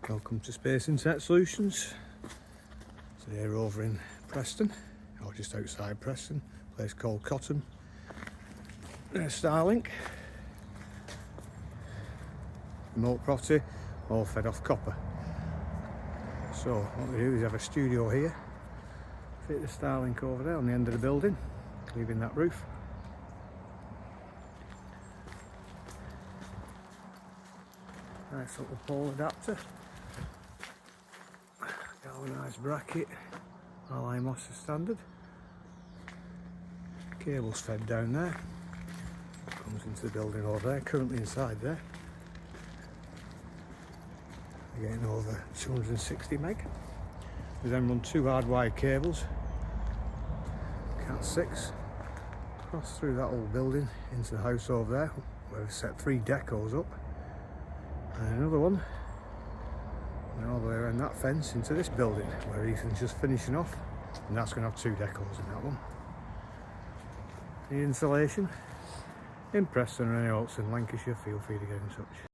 Welcome to Space Internet Solutions. Today we're over in Preston, or just outside Preston, a place called Cotton. There's Starlink. Remote property, all fed off copper. So what we do is have a studio here, fit the Starlink over there on the end of the building, leaving that roof. Nice little pole adapter. Galvanised bracket, all mast is standard. Cables fed down there. Comes into the building over there, currently inside there. We're getting over 260 meg. We then run two hardwired cables, Cat 6, across through that old building into the house over there, where we've set 3 decos up. And another one, and all the way around that fence into this building where Ethan's just finishing off, and that's going to have 2 decos in that one. The installation in Preston or anywhere else in Lancashire, feel free to get in touch.